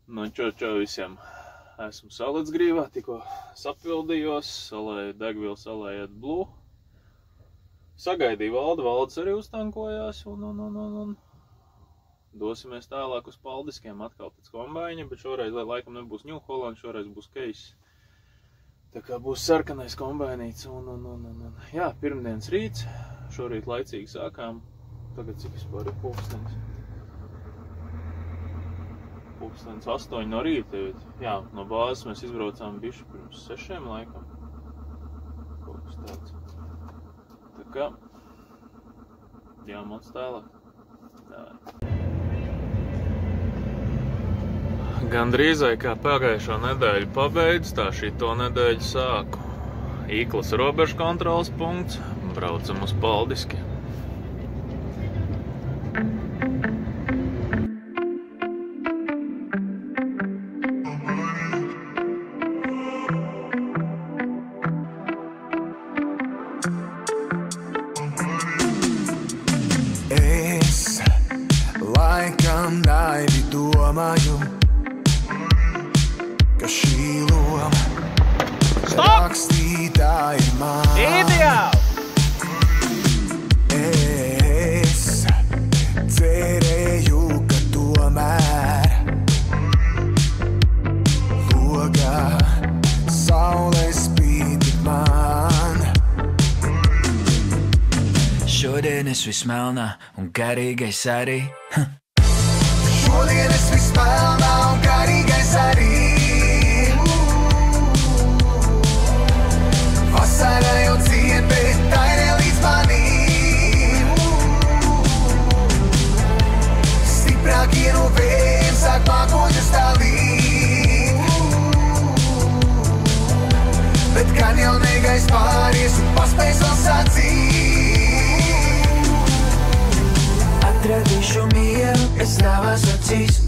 No čau visiem. Esmu Saulētas grīvā, tikko sapildījos, salēju degvielu, salēju AdBlue. Sagaidīju Valdes arī uztankojās un dosimies tālāk uz Paldiskiem atkal pēc kombaiņa, bet šoreiz, lai laikam nebūs New Holland, šoreiz būs Case. Tā kā būs sarkanais kombainīts jā, pirmdienas rīts, šorīt laicīgi sākām. Tagad cik vispār ir pulkstenis? Pulkstenis 8 no rīta. Jā, no bāzes mēs izbraucām bišķi pirms 6 laikam. Kaut kas tāds. Tā kā jāmoc tālāk. Gandrīzai kā pagājušo nedēļu pabeidz, tā šito nedēļu sāku. Īklas robežu kontroles punkts, braucam uz Paldiskiem. Laikam naivi domāju, ka šī loma rakstītā ir man. Ideāli! Es cerēju, ka tomēr logā saule spīd man. Šodien es vismelnā un garīgais arī. Šodien es vismelnā un garīgais arī. Vasara jau ciet, bet tā ir nelīdz manī. Stiprākie no vējiem sāk mākoņus tālīt. Bet gan jau negais pāries un paspēs vēl sacīt. Atradīšu mieru, es tavās acīs,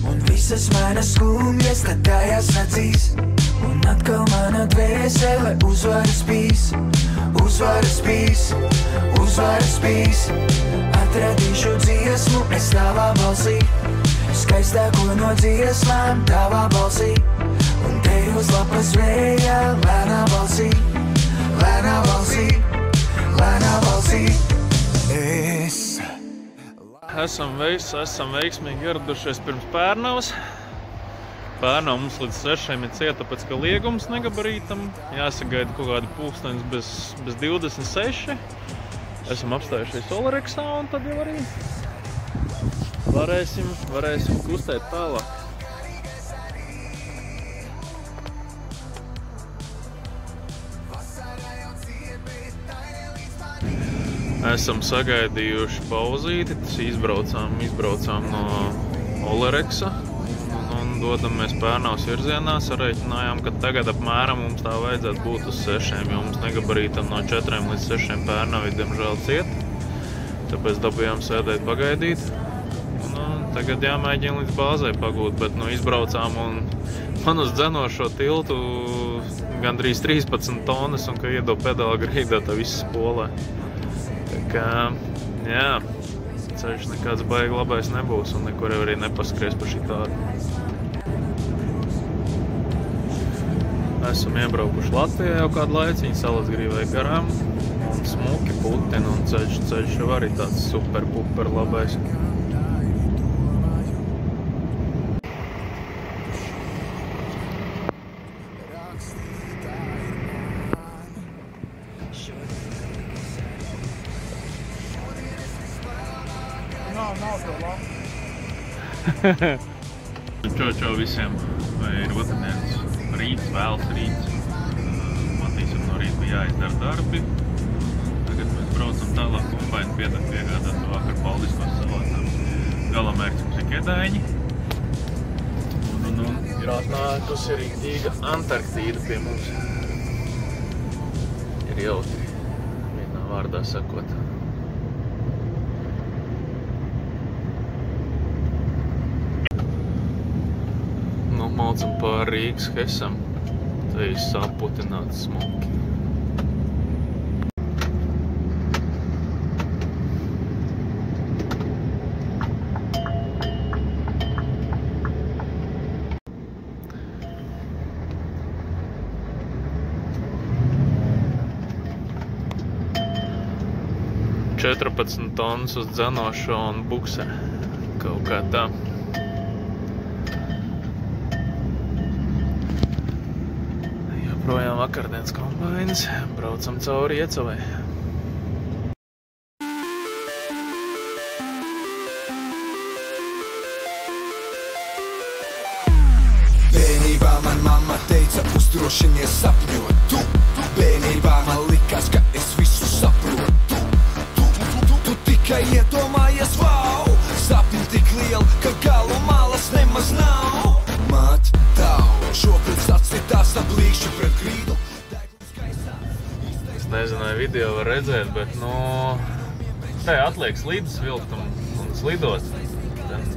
un visas manas skumjas tad tajās nacīs. Un atkal mana dvēsele uzvaras pīs, uzvaras pīs, uzvaras pīs. Atradīšu dziesmu, es tavā balsī, skaistāko no dziesmām tavā balsī. Un te uz lapas vējā lēnā balsī, lēnā balsī, lēnā balsī. Esam veiksmīgi ieradušies pirms Pērnavas. Pērnava mums līdz 6 ir cieta, tāpēc ka liegums negabarītam. Jāsagaida kaut kādi pulkstenis bez 26. Esam apstājušies Olerexā un tad jau arī varēsim kustēt tālāk. Esam sagaidījuši pauzīti, izbraucām no Olerexa un dodamies Pērnavas virzienā. Sarēķinājām, ka tagad apmēram mums tā vajadzētu būt uz 6, jo mums negabarītam no 4 līdz 6 Pērnavi diemžēl ciet. Tāpēc dabījām sēdēt pagaidīt. Tagad jāmēģina līdz bāzei pagūt, bet izbraucām un man uz dzenošo tiltu gandrīz 13 tonnas un, ka iedo pedāla grīdā, tā viss spolē. Tā kā, jā, ceļš nekāds baigi labais nebūs un nekur arī nepaskries pa šitādu. Esam iebraukuši Latvijā jau kādu laiciņu, Saulētas grīvai garām. Smuki putina un ceļš jau arī tāds super labais. Čau visiem, vai ir otrdienas rīts, vēls rīts. Matīsim no rīta bija jāizdara darbi. Tagad mēs braucam tālāk kombainu piegādāt to vakar Paldiskos salātām. Galamērķis mums ir Kedāņi. Un ir atnākusi rīktīga Antarktīda pie mums. Ir jautri, vienā vārdā sakot. Maucam pār Rīgas Hesam, te ir saputināts smuki. 14 tonnas uz dzenošo un buksē. Kaut kā tā. Joprojām vakardienas kombainas. Braucam cauri Iecavai. Bērnībā man mamma teica, uzdrošinies sapņot. Tu bērnībā man likās, ka es visu saprotu. Tu tikai iedomājies, vau! Sapņi tik lieli, ka galu malas nemaz nav. Māt, tau, šobrīd sacitās aplīkšķi pret grīdu. Es nezināju, video var redzēt, bet, te atliek slīdus vilkt un slidot.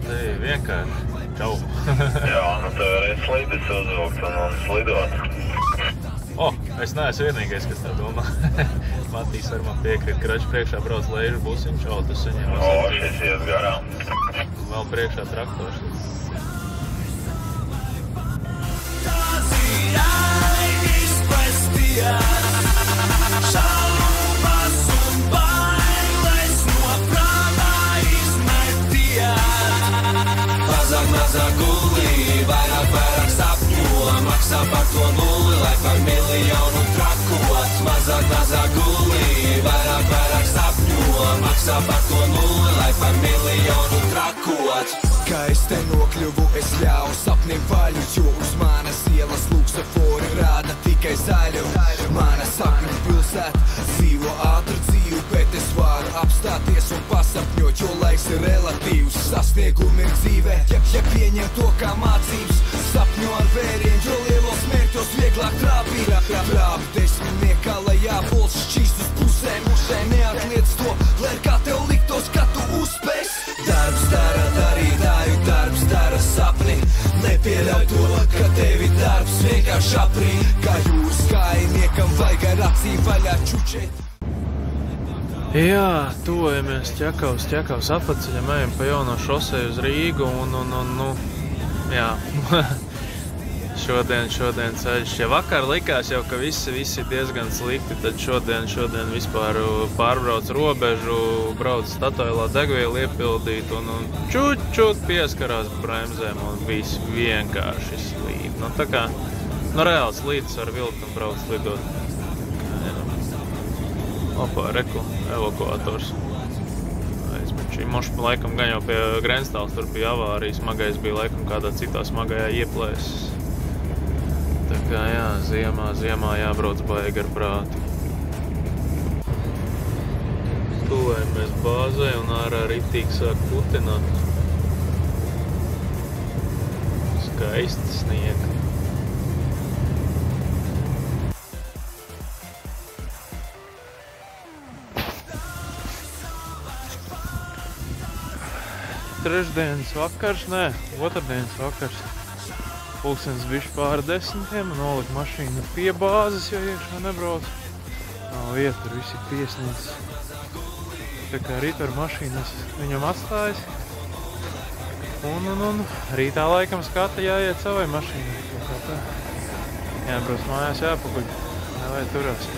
Te vienkārši. Čau. Jā, tev varēs slīdus uzvilkt un slidot. Es neesmu vienīgais, kas tā domā. Matīs ar man piekrīt, ka raču priekšā brauc leižu busiņš, tas viņiem Šis ies garām. Vēl priekšā traktors. Mazāk gulī, vairāk sapņo, maksā par to nulli, lai par miljonu trakot. Mazāk gulī, vairāk sapņo, maksā par to nulli, lai par miljonu trakot. Kā es te nokļuvu, es ļauju sapnim vaļu, jo uz manas ielas luksafori rāda tikai zaļu. Mana sapņu pilsēta dzīvo ātru dzīvu, bet es varu apstāties un pasapņot, jo laiks ir relatīvs. Sasniegumi ir dzīvē, ja pieņem to kā mācības. Sapņo ar vērienu, jo lielos mērķos vieglāk trāpīt. Trāpi desmitniekā, lai jābols šķīst uz pusēm. Neatliec to, lai kā tev liktos, ka tu uzspēs. Darbs dara darītāju, darbs dara sapni. Nepieļauj to, ka tevi darbs vienkārši aprī. Kā jūras kājniekam vajag ar acīm vaļā čučēt. Jā, tuvojamies ķekavas atpaceļam, ejam pa jauno šoseju uz Rīgu jā. Šodien ceļš. Ja vakar likās jau, ka visi diezgan slikti, tad šodien vispār pārbrauc robežu, brauc Statoilā degvielu iepildīt un čut pieskarās bremzēm un viss vienkārši slīd. Tā kā, reāli slīdus var vilkt un brauc lidot. Reku, evakuators. Mošs laikam gan jau pie Grenstāls, tur bija avārijas, smagais bija laikam kādā citā smagajā ieplēsis. Tā kā jā, ziemā jābrauc baigi ar prātu. Tuvojamies bāzē un ārā ritīgi sāk putināt. Skaisti sniega. Trešdienas vakars, otrdienas vakars. Pulkstens bišķi pāri 10 un nolika mašīnu pie bāzes, jo iekšā nebrauc. Nav vieta, tur visi piesnīdz. Tā kā rīt ar mašīnas viņam atstājis. Un rītā laikam skata jāiet savai mašīnai. Jābrauc mājās, jāpaguļ. Nevajag turās.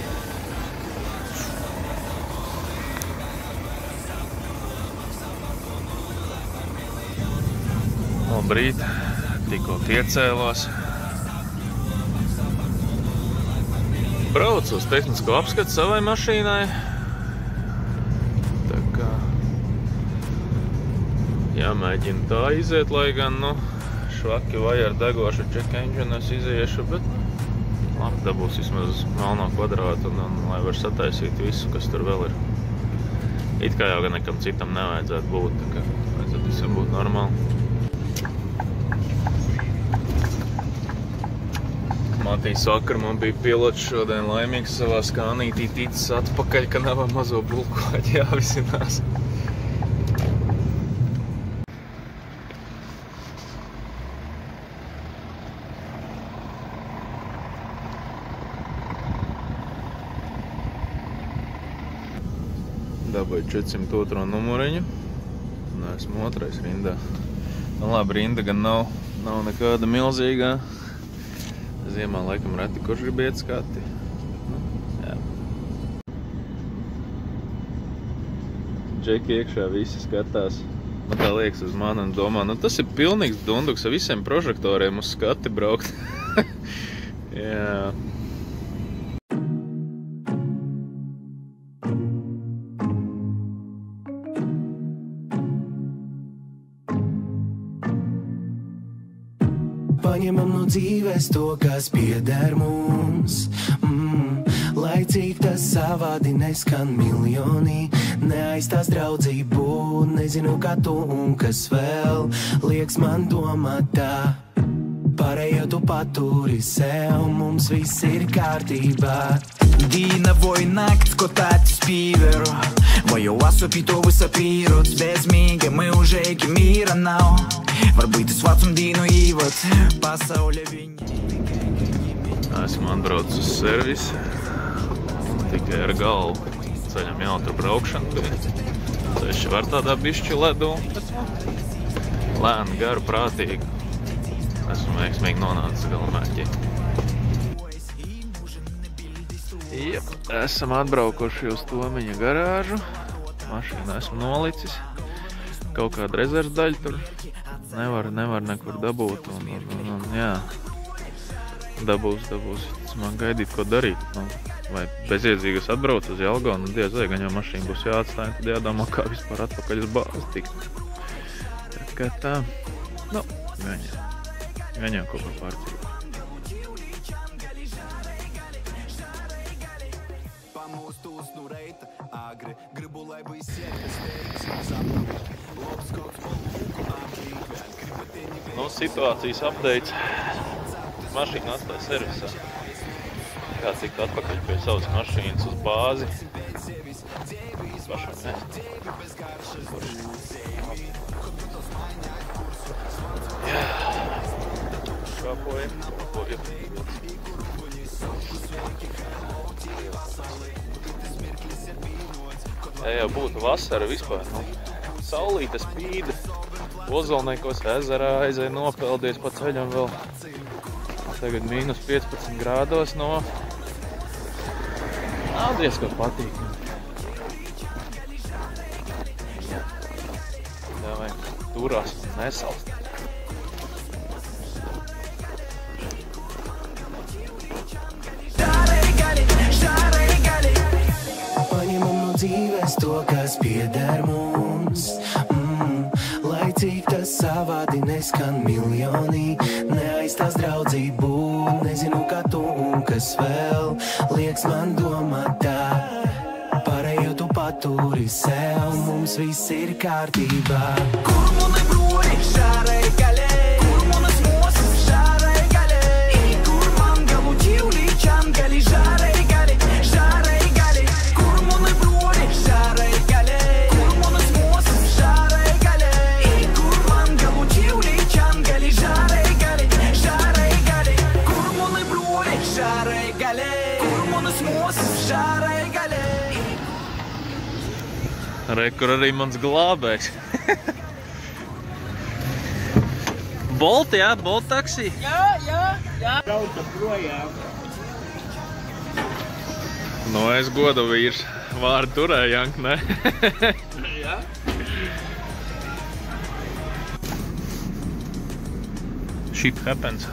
Labrīt, tikko piecēlās. Braucu uz tehnisko apskatu savai mašīnai. Tā kā jāmēģina tā iziet, lai gan, švaki vai ar degošu check engine es iziešu, bet labi, dabūs vismaz melno kvadrātu un lai var sataisīt visu, kas tur vēl ir. It kā jau gan nekam citam nevajadzētu būt, tā kā vajadzētu visam būt normāli. Matīs vakar man bija pilots šodien laimīgs savā skānītī ticis atpakaļ, ka nav mazo bulkāģi jāvisinās. Dabūju 402 numuriņu un esmu otrais rindā. Labi, rinda gan nav nekāda milzīgā. Ziemā laikam reti, kurš grib iet skati. Jā. Džeki iekšā visi skatās. Man tā liekas uz mani un domā, nu tas ir pilnīgs dunduks ar visiem prožektoriem uz skati braukt. Jā. Paņemam no dzīves to, kas pieder mums. Lai cik tas savādi neskan miljoni, neaizstās draudzību, nezinu kā tu un kas vēl, liekas man domāt tā. Pārējo tu paturi sev, mums viss ir kārtībā. Дина война, скотать спиверу. Воював опітовий сапірот, без міги ми уже які міра нау. Varbūt es vecum dīnu īvat, pasaulē viņi. Esmu atbraucis uz servisu, tikai ar galvu ceļam jautru braukšanu, ceļš var tādā bišķi ledu, bet lēni, garu, prātīgi. Esmu veiksmīgi nonācis galamērķī. Jep, esam atbraukuši uz Tomiņa garāžu, mašīnu esmu nolicis, kaut kāda rezerves daļa tur nevar nekur dabūt un jā, dabūs, tas man gaidīt, ko darīt, nu, vai bezjēdzīgas atbrauc uz Jelgavu, nu diez vai, gan jau mašīna būs jāatstāja, tad jādomā, kā vispār atpakaļ uz bāzi tikt. Tā kā tā, nu, gan jau kaut kā pārcīvot. Nu, situācijas updates. Mašīna atstāja servisā. Kā tikt atpakaļ pie savas mašīnas uz bāzi. Pašam ne. Jā. Kāpojam. Ja jau būtu vasara vispār, nu, saulīte spīda, Ozolniekos ezerā aizēja nopeldies pa ceļam vēl. Tagad mīnus 15 grādos no. Nav diezgan patīkami. Davai, turās un nesalst. Paņemam no dzīves to, kas pieder mums. Lai cik tas savādi neskan miljoni, neaizstās draudzību, nezinu kā tu un kas vēl, liekas man domāt tā. Pārējo tu paturi sev, mums viss ir kārtībā. Kur mani broli šārai galē, kur manas mosas šārai galē, kur man galu ķivlī čangali šārai galē, kur mani broli šārai galē, kur manas mosas šārai galē, kur man galu ķivlī čangali šārai galē, kur mani broli šārai galē, kur manas mosas šārai galē. Re, kur arī mans glābējs. Bolt, jā? Bolt taksī? Jā. Brauca projām. Nu, es godu vīrs. Vārdu turēju, Jank, ne? Jā. Shit happens.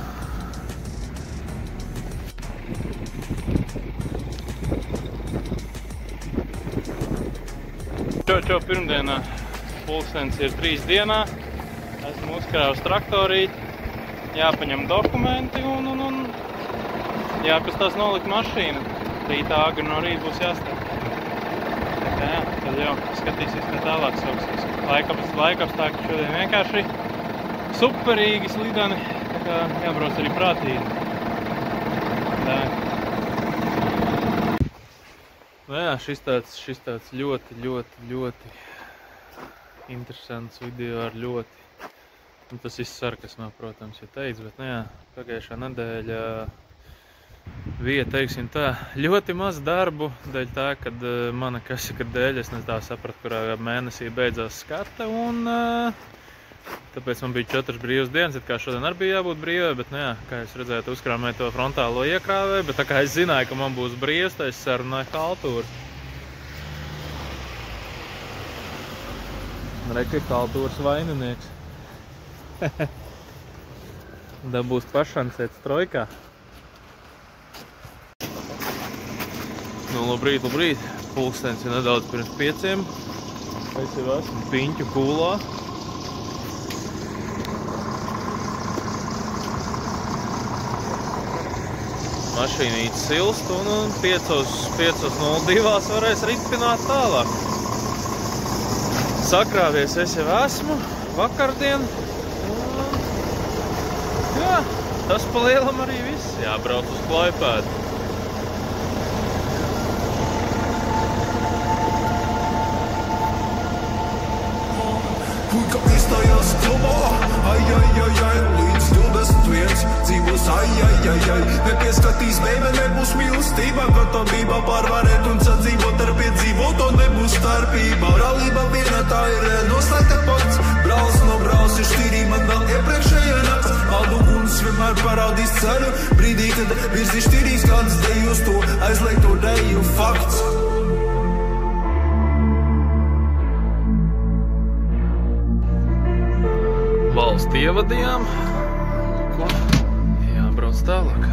Čo pirmdienā, pulkstens ir 3 dienā, esmu uzkrāvis traktorīti, jāpaņem dokumenti un jāpastās nolikt mašīnu. Rītā agri no rīta būs jāstāv. Jā, tad jau skatīsies, kā tālāk sauksies. Laikapstākļi šodien vienkārši superīgi slidani, tā kā jābrauc arī prātīgi. Tā. Nu jā, šis tāds ļoti interesants video ar ļoti, nu tas viss sarkasmā, protams, ja teicu, bet nu jā, pagājušā nedēļa bija, teiksim tā, ļoti maz darbu, dēļ tā, kad mana kasika dēļ, es ne tā sapratu, kurā mēnesī beidzās skata, un tāpēc man bija 4 brīvas dienas, it kā šodien arī bija jābūt brīvai, bet, nu jā, kā jūs redzējāt, uzkrāmēju to frontālo iekrāvēju, bet tā kā es zināju, ka man būs brīvs, tā es sarunāju haltūru. Reka kultūras vaininieks. Dabūs pašancēt trojkā. Nu, labrīt. Pulkstens ir nedaudz pirms 5. Es jau esmu Piņķu kūlā. Mašīnītes silst un 5:02 varēs ripināt tālāk. Sakrāvies es jau esmu vakardien. Jā, tas pa lielam arī viss. Jābrauc uz Klaipēdu. Puika izstājās klubā, līdz 21 dzīvos, nepieskatīs beibe, nebūs mīlestība, gatavība pārvarēt un sadzīvot ar piedzīvot, un nebūs starpība. Brālība viena tā ir noslēgta pakts, brālis no brālis ir šķirī, man vēl iepriekšējā nakts. Valdu guns vienmēr parādīs ceļu, brīdī, kad virzi šķirīs kāds dejus to aizliegto deju fakts. Valsti ievadījām. Ko? Jābrauc tālāk.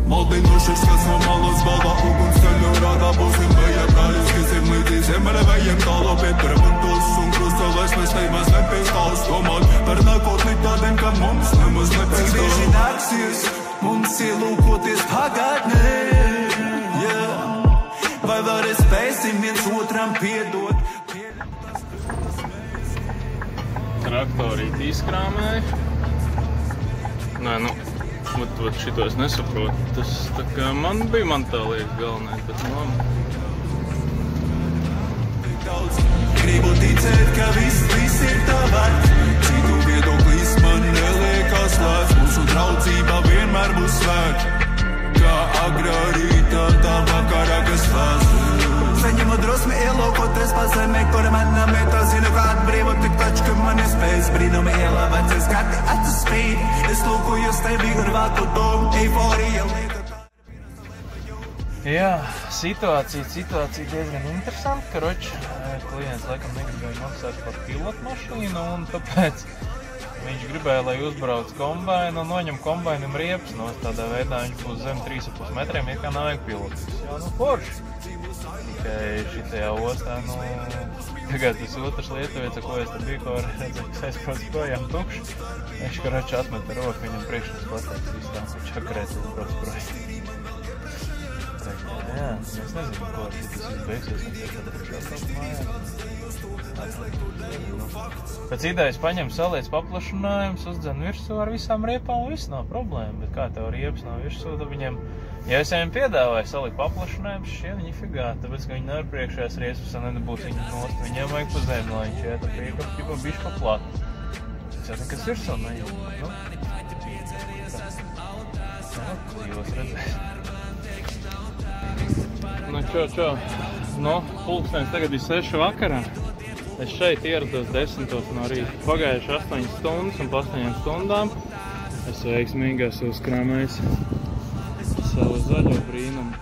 Maldinoši ir skats no malas baldā, uguns ceļu rādā, būsim vajag kājas, kiesim līdzi zemele, vajag tālo pieturam un tos un krustelēs, mēs neimās nepiestāvs domāt par nākotni tādiem, ka mums nemaz nepiestāv. Cik bieži nāksies mums ielūkoties pagātnē, vai vēlreiz spēsim viens otram piedot. Traktorīt izkrāmēja. Nē, nu, šito es nesaprotu. Tas tā kā man tā liekas galvenais, bet Gribu ticēt, ka viss ir tā vērts. Citu viedoklis man neliekas lēts. Mūsu draudzība vienmēr būs svēta. Kā agrā rītā, tā vakarā, kas vēsts. Saņemu drosmi ielūkoties pa zemi, kura manā metā zinu, kā atbrīvo tik taču, ka man ir spējas brīnumi ielāvēt, es skati acu spīd. Es lūkojos tevi ar vāku domu, eiforija lieta tā. Jā, situācija diezgan interesanta, karoči. Klients laikam negribēja maksāt par pilotu mašīnu, un tāpēc viņš gribēja, lai uzbrauc kombainu un noņem kombainam riepas nost. Tādā veidā viņš būs zem 3,5 metriem, ja kā nāja pilotis. Jā, nu forši. Tikai šitajā ostā, nu, tagad tas otrs lietuvieca, ko es te biju, ko redzēju, kas aizbrauc projām tukšs. Viņš, karoči, atmeta roku, viņam priekšās pateiks viss tā, ka čakarēt uzbrauc projām. Jā, es nezinu, ko tas viss beigsies, un tiek atbrauc mājā. Pēc idejas paņem saliec paplašinājums, uzdzen virsū ar visām riepām, un viss nav problēma, bet kā tev riepas nav virsū, tad viņiem, ja es viņiem piedāvāju salikt paplašinājumus, šie viņi figā, tāpēc, ka viņi nevar priekšējās riespas, un nebūs viņi nost, viņiem vajag pa zemi, lai viņš iet, piekam, bišķi pa platu. Tas jau nekas virsū neiet, nu? Dzīvos redzēs. Nu, čau. Nu, pulkstenis tagad ir 6 vakarā. Es šeit ierados 10 no rīta. Pagājuši 8 stundas un pa 8 stundām es veiksmīgi esmu uzkrāmējis savu zaļo brīnumu.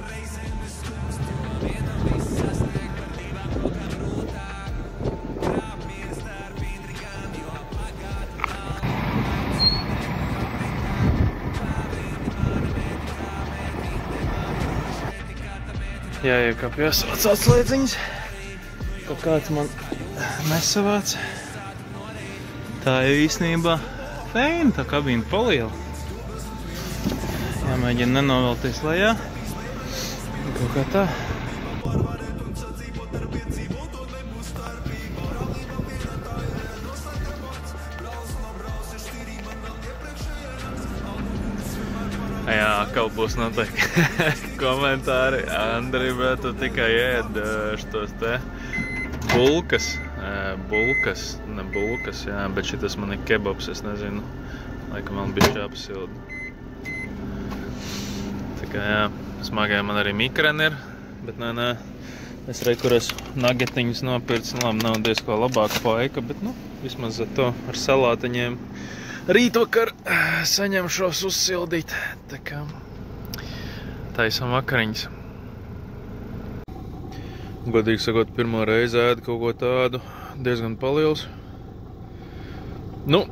Jāiekāpjas atslēdziņas, ka kāds man nesavāc. Tā jau īstenībā feina, tā kabīna paliela. Jāmēģina nenovelties lejā. Kaut kā tā. Jā, kaut būs noteikti komentāri. Andri, bet tu tikai ēd šitos te bulkas, ne bulkas, jā, bet šitas man ir kebabs, es nezinu, laikam man bišķi jāpasilda. Tā kā jā, smagai man arī mikreni ir, bet nē, es reiz, kur esmu nagetiņus nopircis, labi, nav diezko labāka paika, bet nu, vismaz ar to ar salātiņiem. Rītvakar saņemšos uzsildīt, tā kā taisam vakariņas. Godīgi sakot, pirmo reizi ēdu kaut ko tādu, diezgan paliels. Nu,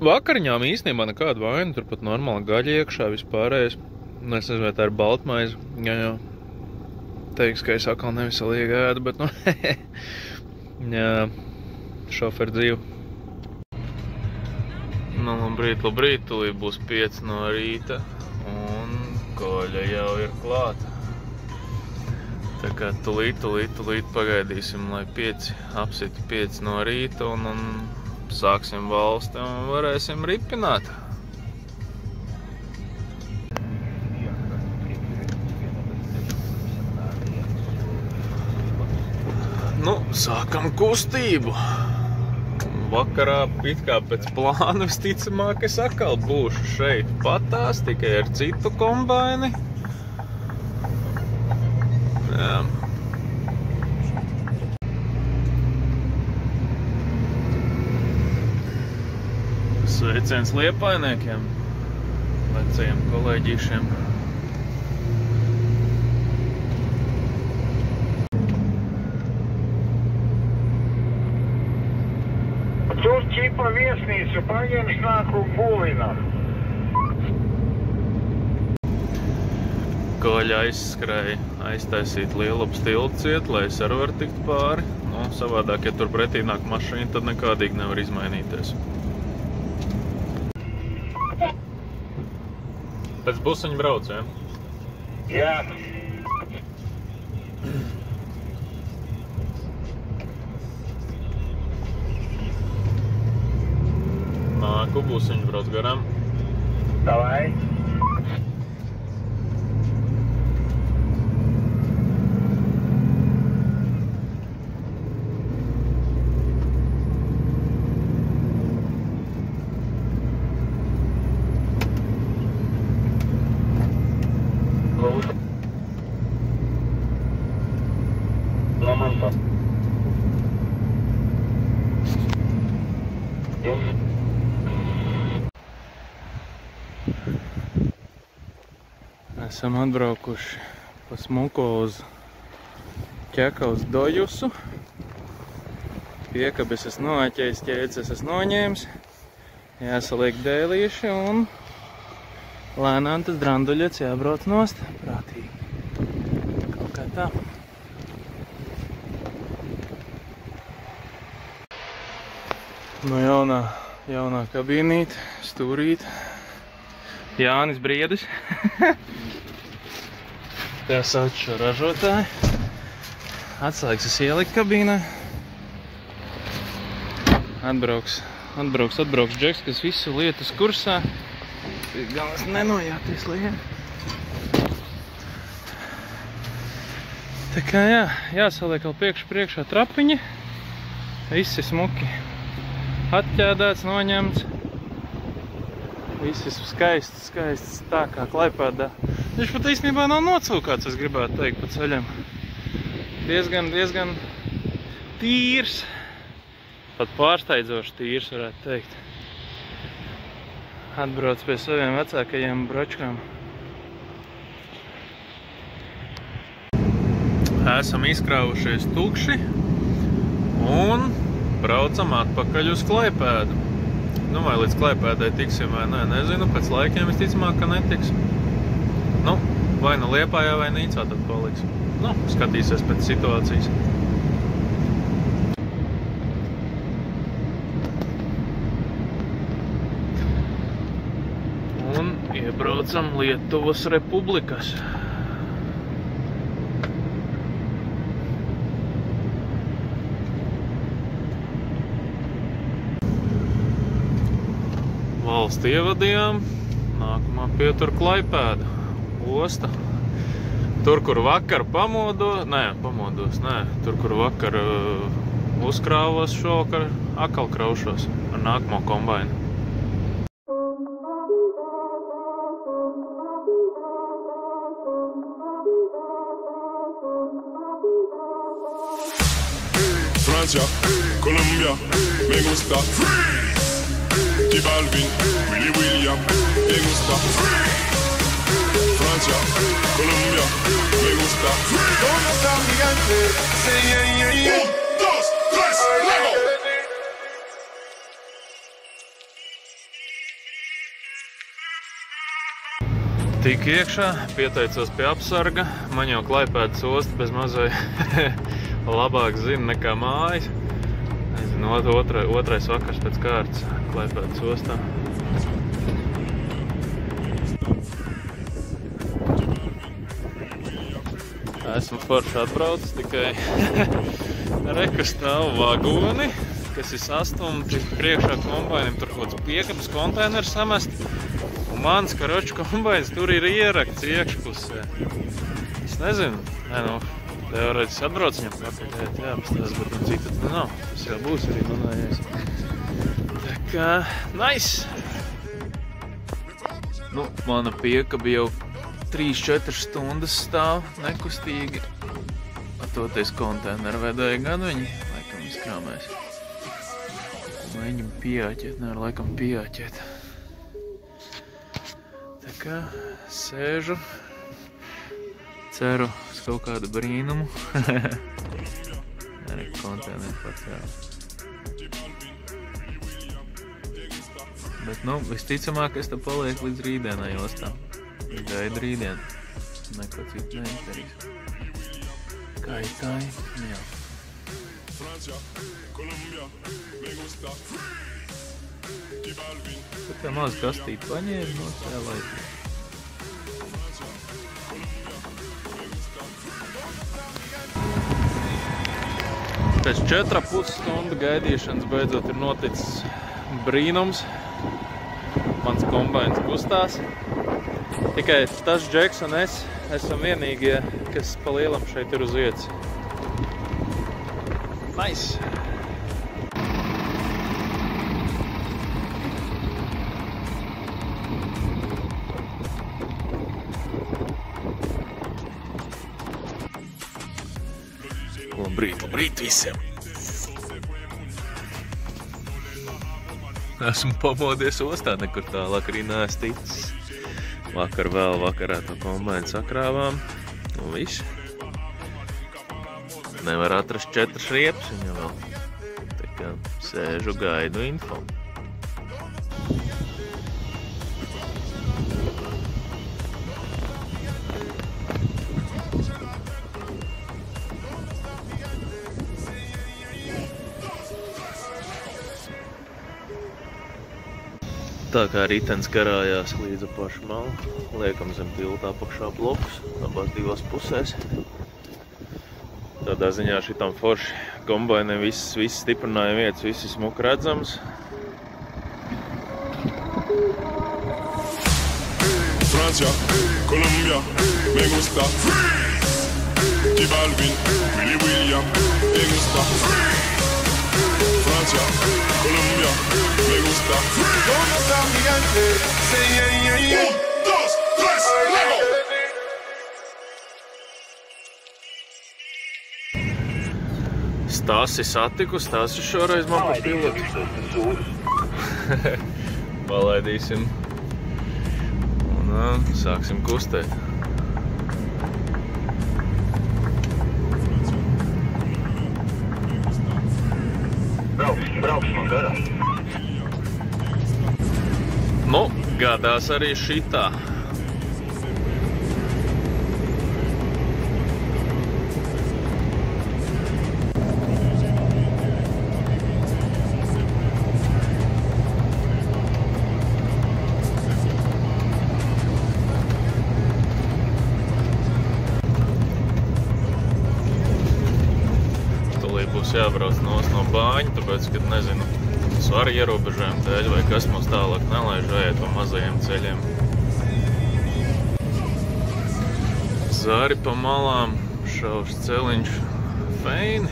vakariņām īstenībā nekāda vaina, turpat normāli gaļa iekšā, vispārējais. Es nezinu, vai tā ir baltmaize. Jā. Teiks, ka es atkal neviselīgi ēdu, bet nu, jā, šoferu dzīve. Nu, labrīt, tūlīt būs 5 no rīta, un koļa jau ir klāta. Tā kā tūlīt pagaidīsim, lai 5 apsita 5 no rīta, un sāksim valsti un varēsim ripināt. Nu, sākam kustību. Vakarā, it kā pēc plāna, visticamāk, es atkal būšu šeit patās, tikai ar citu kombaini. Jā. Sveiciens liepainiekiem, vecajiem kolēģīšiem. Тут типа вестницу, поедешь нахуй Булина. Koļa aizskrēja aiztaisīt Lielupes tiltu ciet, lai es arī varu tikt pāri. Nu, savādāk, ja tur pretī nāk mašīna, tad nekādīgi nevar izmainīties. Pēc busiņa brauc, ja? Jā. Nāku busiņu brauc garām. Davai. Esam atbraukuši pa smuko uz Ķekavas Dojusu. Piekabes es noaķējis, ķēdes es noņēmis. Jāsaliek dēlīši un lēnām tas dranduļets jābrauc nost. Prātīgi. Kaut kā tā. No jaunā kabīnīte, stūrīte. Jānis Briedis. Tā sauc šo ražotāju. Atslēgas es ieliku kabīnē. Atbrauks Džeks, kas visu lietas kursā. Galvas nenojāties lien. Tā kā jāsaliek vēl priekšā trapiņi. Viss ir smuki atķēdēts, noņemts. Viss ir skaists tā kā Klaipēdā. Viņš pat īstenībā nav nocūkāts, es gribētu teikt, pa ceļam. Diezgan tīrs. Pat pārsteidzoši tīrs, varētu teikt. Atbrauc pie saviem vecākajiem bročkām. Esam izkrāvušies tukši un braucam atpakaļ uz Klaipēdu. Nu, vai līdz Klaipēdai tiksim vai nē, nezinu, pēc laikiem visticamāk, ka netiks. Nu, vai nu Liepājā vai Nīcā tad paliks. Nu, skatīsies pēc situācijas. Un iebraucam Lietuvas Republikas. Valsti ievadījām, nākamā pietur Klaipēda, osta. Tur, kur vakar tur, kur vakar uzkrāvos, šovakar atkal kraušos ar nākamo kombainu. Francia, Colombia, me gusta. J Balvin, Willy William, me gusta. Francia, Colombia, me gusta. ¿Dónde está mi gigante? 1, 2, 3, luego. Tik iekšā, pieteicos pie apsarga. Man jau Klaipēdas osta bez mazai labāk zina nekā mājas. Nezinu, otrais vakars pēc kārtas Klaipēdas ostā. Esmu forši atbraucis, tikai reku stāv vagoni, kas ir sastumti priekšā kombainim, tur kaut kāds piekabas konteiners samest. Un mans karoču kombains tur ir ierakts iekšpusē. Es nezinu, teorētiski atbrauc viņam pakaļēt, jā, bet tas, bet citu tad nav. Tas jau būs arī manājais. Tā kā, nice! Nu, mana piekaba jau 3-4 stundas stāv nekustīgi. Toties konteineru vedēja gan viņi, laikam izkrāmēs. Mēģim pieāķēt, nevar laikam pieāķēt. Tā kā sēžu, ceru uz kaut kādu brīnumu. Arī konteineru pacēlu. Bet, nu, visticamāk, es te palieku līdz rītdienai ostā. Gaidu rītdienu. Neko citu neizdarīs. Kaitāji, jā. Tur tā maz kastīti paņēri no cēlai. Pēc 4,5 stundu gaidīšanas beidzot ir noticis brīnums. Mans kombains kustās. Tikai tas Džeks un es esam vienīgie, kas pa lielam šeit ir uz vietas. Nice! Labrīt visiem! Esmu pamodies ostā, nekur tālāk arī neesmu ticis. Vakar vēl vakarā to kombainu sakrāvām. Un viss. Nevar atrast 4 riepas viņa vēl. Tā kā sēžu gaidu info. Tā kā ritens karājās līdz pašu malu, liekam zem tilta apakšā blokus, abās divās pusēs. Tādā ziņā šitam forši kombainiem viss stiprinājuma vietas, viss ir smuki redzams. Francia, Colombia, me gusta freeze. J Balvin, Willy William, me gusta freeze. Francia, Colombia, me gusta freeze. ¿Cómo está mi gente? Say yeah, yeah, yeah. 1, 2, 3, luego. Stasi satiku, Stasi šoreiz man pa pilotu. Palaidīsim. Un sāksim kustēt. Brauksim no garā. Nu, gadās arī šitā. Būs jābrauc no bāņa, tāpēc, kad nezinu, svaru ierobežojumu dēļ vai kas mums tālāk nelaiž aiet pa mazajiem ceļiem. Zari pa malām, šaurs celiņš, feini.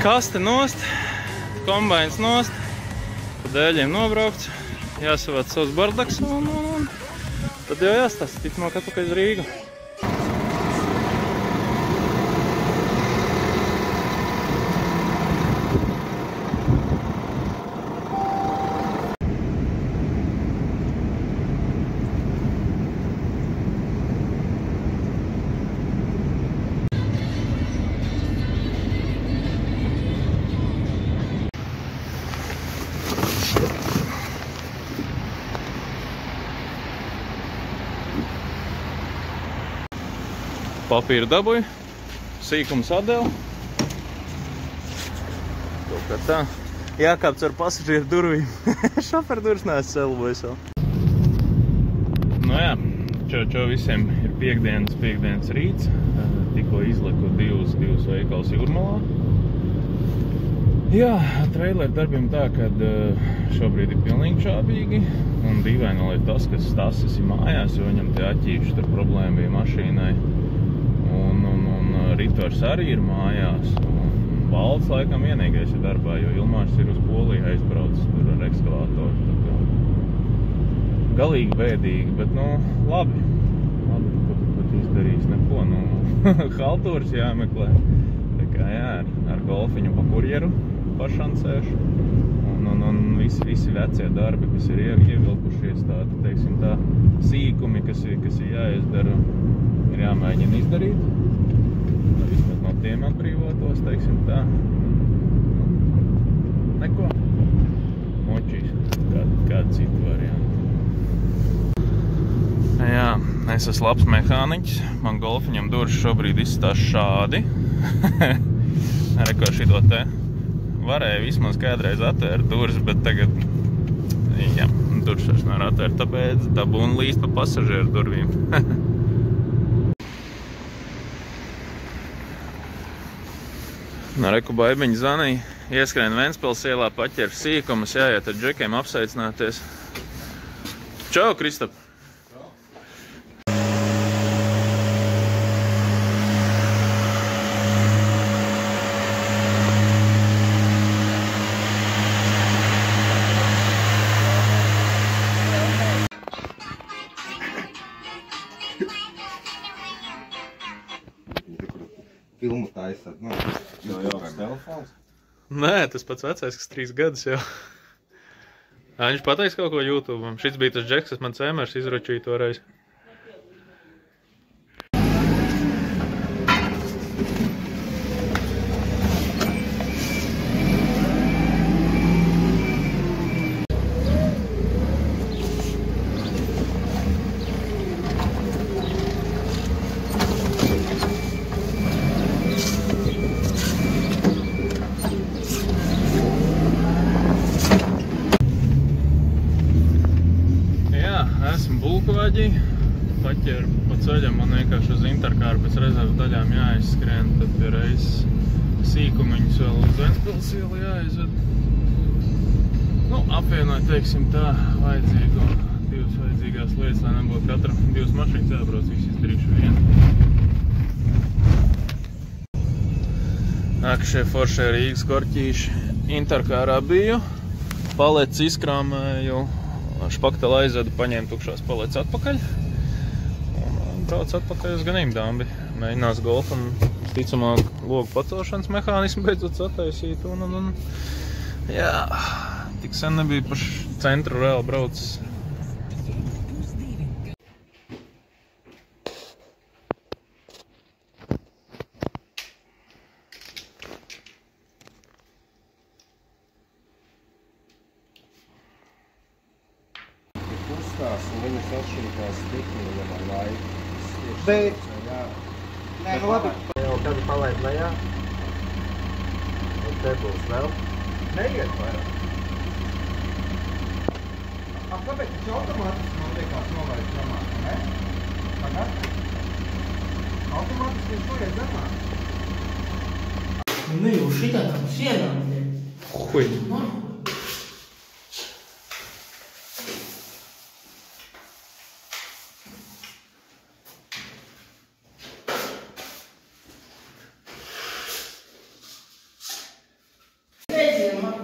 Kaste nost, kombains nost, pa dēļiem nobraukts, jāsavāc savs bardaks un tad jau jāstāsta, ticamāk atpakaļ uz Rīgu. Papīru dabūju, sīkums atdevu. Kaut kā tā. Jākāpts ar pasažieru durvīm. Šoferu durvis neesmu celbojis vēl. Nu jā, čau visiem ir piekdienas rīts. Tikko izleku divus veikals Jūrmalā. Jā, traileru darbiem tā, kad šobrīd ir pilnīgi čābīgi. Un dīvaini vēl ir tas, ka Stasis ir mājās, jo viņam te atķīši tur problēma bija mašīnai. Un Ritvars arī ir mājās. Un Valds laikam vienīgais ir darbā, jo Ilmārs ir uz Poliju aizbraucis tur ar ekskavātoru. Galīgi bēdīgi, bet labi. Ko tu pat izdarīs? Neko, haltūras jāmeklē. Tā kā jā, ar golfiņu pa kurjeru pašancēšu. Un visi vecie darbi, kas ir ievilkušies tādi, teiksim tā, sīkumi, kas ir jāizdara, ir jāmēģina izdarīt. Vismaz no tiem atbrīvotos, teiksim tā. Neko. Močīs, kādu citu variantu. Jā, es esmu labs mehāniķis. Man golfiņam durvis šobrīd izstās šādi. Reko šito te. Varēja vismaz kādreiz atvērt durvis, bet tagad, jā, durvis vairs nevar atvērt, tāpēc dabūnu līst pa pasažieru durvīm. Reku baibiņi zvanīja, ieskrien Ventspils ielā, paķer sīkumus, jāiet ar džekiem apsveicināties. Čau, Kristap! Filmu taisat, jūtas telefons? Nē, tas pats vecais, kas 3 gadus jau. Viņš pateiks kaut ko YouTube'am. Šis bija tas džeks, kas man cēmērs izročīja toreiz. Paķer pa ceļam, man vienkārši uz interkāru pēc rezervu daļām jāizskrien, tad pie reizes sīkumiņus vēl uz Ventspils ielu jāizved. Apvienot, teiksim tā, divas vajadzīgās lietas, lai nebūtu katram 2 mašīnas jābrauc, viss izdarīšu vienu. Šie foršie Rīgas korķīši interkārā biju, palets izkrāmēju, špakteli aizvedu, paņēmu tukšās palets atpakaļ. Brauc atpakaļ uz ganībdāmbi. Mēģinās golfam, ticamāk, logu pacelšanas mehānismu beidzot sataisīt. Jā, tik sen nebija pa centru reāli braucis. Uzstās un viņas atšķirtās stikni, viņam ar laiku. Bet, nē, labi. Jau kad palaid lejā, un te būs vēl. Neiet vairāk. Kāpēc viņš automātiski man liekas novērst zemāk, ne? Tagad? Automātiski viņš noiet zemāk. Nu jau šitā tam sienām, ne? Hui.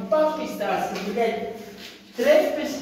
Papistās, bet trepes.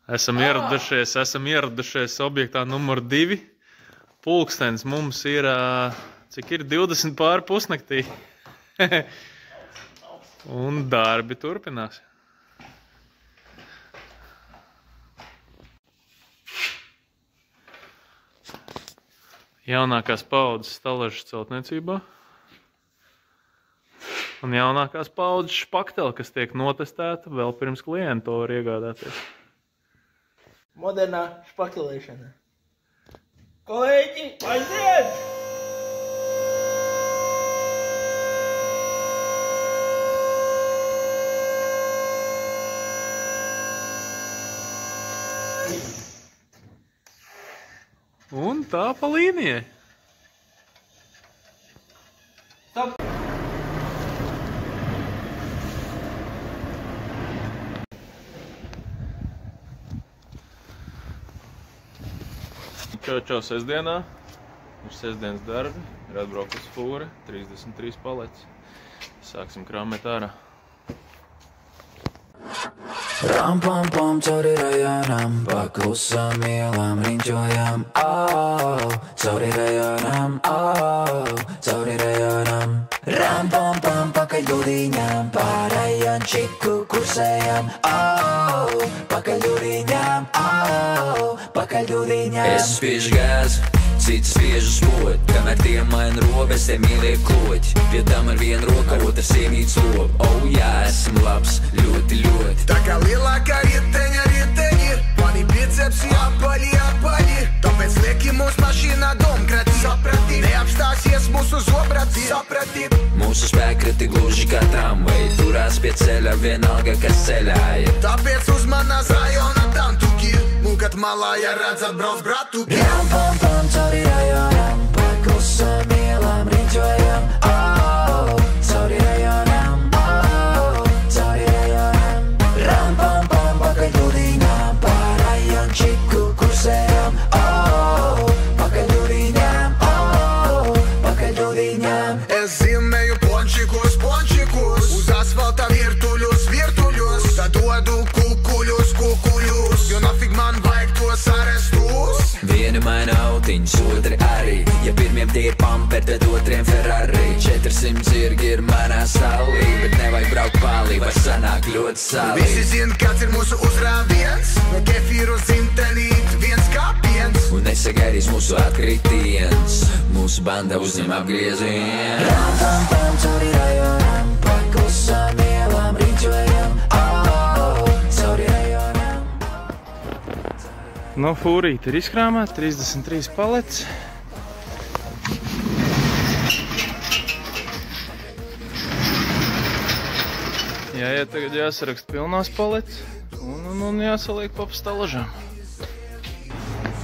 Esam ieradušies objektā numur 2. Pulkstens mums ir, cik ir 20 pāri pusnaktī. Un darbi turpinās. Jaunākās paudzes staležas celtniecībā. Un jaunākās paudzes špakteli, kas tiek notestēta vēl pirms klienta to var iegādāties. Modernā špaktelēšana. Kolēģi, aiziet! Un tā pa līnijai. Stop! Čau sestdienā. Ir sestdienas darbi. Ir atbraukusi fūre. 33 palets. Sāksim krāmēt ārā. Ram pam pam cauri rajonam, pa klusām ielām riņķojam, cauri rajonam, cauri rajonam. Ram pam pam pakaļ Ļuriņām, pa rajončiku kursējam, pakaļ Ļuriņām, pakaļ Ļuriņām. Es spiežu gāzi, cits spiežu spot, kamēr tie maina robes, tie mīlie kloķi. Vietām ar vienu roku, otrs iemīt slopu. Oh jā, esmu labs, ļoti, ļoti. Tā kā lielākā rieteņa ir, mani bicepsi apaļi. Tāpēc lieki mūs mašīnā domkrati, saprati. Neapstāsies mūsu zobrati, saprati. Mūsu spēkrati gluži kā tramvai, turās pie ceļa vienalga, kas ceļā ir. Tāpēc uzmanās rajona tantuki, un kad malā jāredz atbrauc bratuki. Ram pam pam cauri rajonam, pa klusām ielām riņķojam, cauri rajonam, cauri rajonam. Ram pam pam pakaļ Ļuriņām, pa rajončiku kursējam, pakaļ Ļuriņām, pakaļ Ļuriņām. Es zīmēju pončikus, uz asfalta virtuļus, tad dodu kukuļus, jo nafig man vajag tos arestus. Vienu maina autiņus, otri arī, ja pirmiem tie ir pamperi, tad otriem Ferrari. 400 zirgi ir manā salī, bet nevajag braukt pālī, var sanāk ļoti salī. Visi zina, kāds ir mūsu uzrāviens, no kefīru zintelīt viens kāpiens. Un nesagaidīs mūsu atkritiens, mūsu banda uzņem apgrieziens. Ram pam pam cauri rajonam, pa klusām ielām riņķojam, cauri rajonam. No fūrīte ir izkrāmēta, 33 palets. Jāiet tagad jāsarakst pilnās palets un jāsaliek pa stalažām.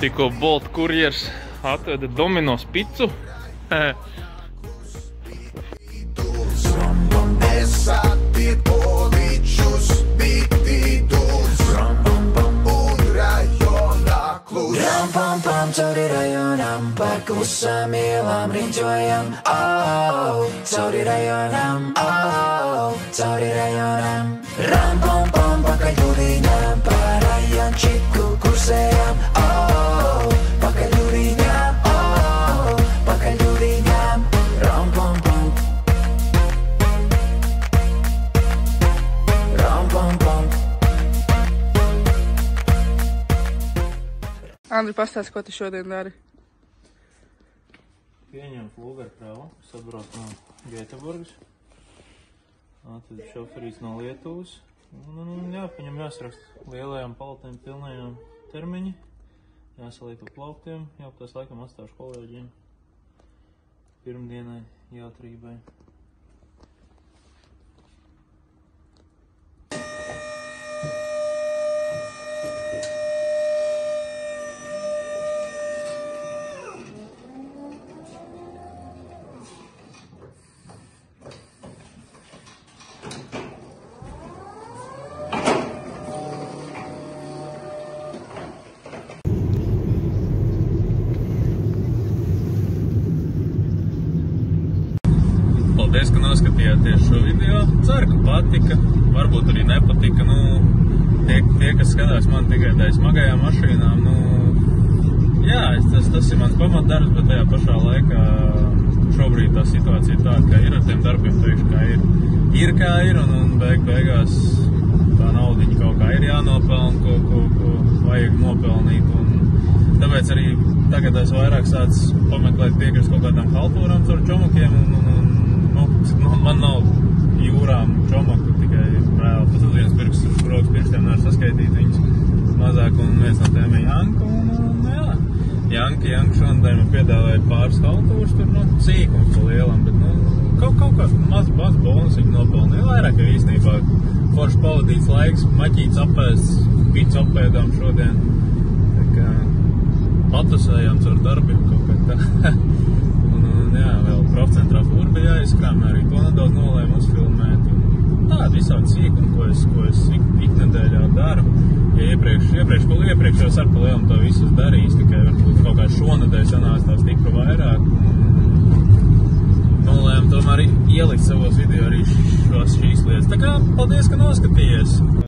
Tikko Bolt kurjers atveda Domino's picu. Nesatiek poličus, bitidus, un rajonā klus. Ram pam pam cauri rajonam, pa klusām ielām riņķojam, cauri rajonam, cauri rajonam. Ram pam pam pakaļ Ļuriņām, pa rajončiku kursējam, pakaļ Ļuriņām, pakaļ Ļuriņām. Ram pam pam, ram pam pam. Andri, pastāsti, ko tu šodien dari? Pieņem Flūgerprāvu, sabrauc no Gēteburgas. Tad šoferīs no Lietuvas. Jāpaņem jāsarakst lielajām paletēm pilnajām termiņi. Jāsaliek pa plauktiem, jāpatās laikam atstāšu kolēģiem. Pirmdienai jātrībai. Paldies, ka noskatījāties šo video. Ceru, ka patika. Varbūt arī nepatika. tie, kas skatās man tikai tai smagajām mašīnām, nu, jā, tas ir mans pamatdarbs, bet tajā pašā laikā šobrīd tā situācija ir tāda, ka ir ar tiem darbiem priekš, kā ir kā ir, un beigās tā naudiņa kaut kā ir jānopelna, ko vajag nopelnīt, un tāpēc arī tagad es vairāk sāc pameklēt piekrist kaut kādām haltūrām caur čomakiem, un man nav jūrām čomaku, tikai reāli pat uz vienas pirkstus rokas pirkstiem nevar saskaitīt viņus mazāk, un viens no tiem ir Janka, un jā, Janka šodien man piedāvāja pāris haltūras, tur, nu, cīkums pa lielam, bet, nu, kaut kā maz bonus viņi nopelnīja, vairāk jau īstenībā forši pavadīts laiks, maķīts apēsts, pīts apēdām šodien, tā kā patusējām caur darbiem kaut kā tā. Un jā, vēl profcentrā fūra bija jāizkrāmē, arī to nedaudz nolēmu uzfilmēt. Tāda visādi sīkumi, ko es iknedēļā daru. Ja iepriekš jau ar pa lielam to visus darījis, tikai varbūt kaut kā šonedēļ sanās tā stipru vairāk. Nolēmu tomēr ielikt savos video arī šīs lietas. Tā kā paldies, ka noskatījies!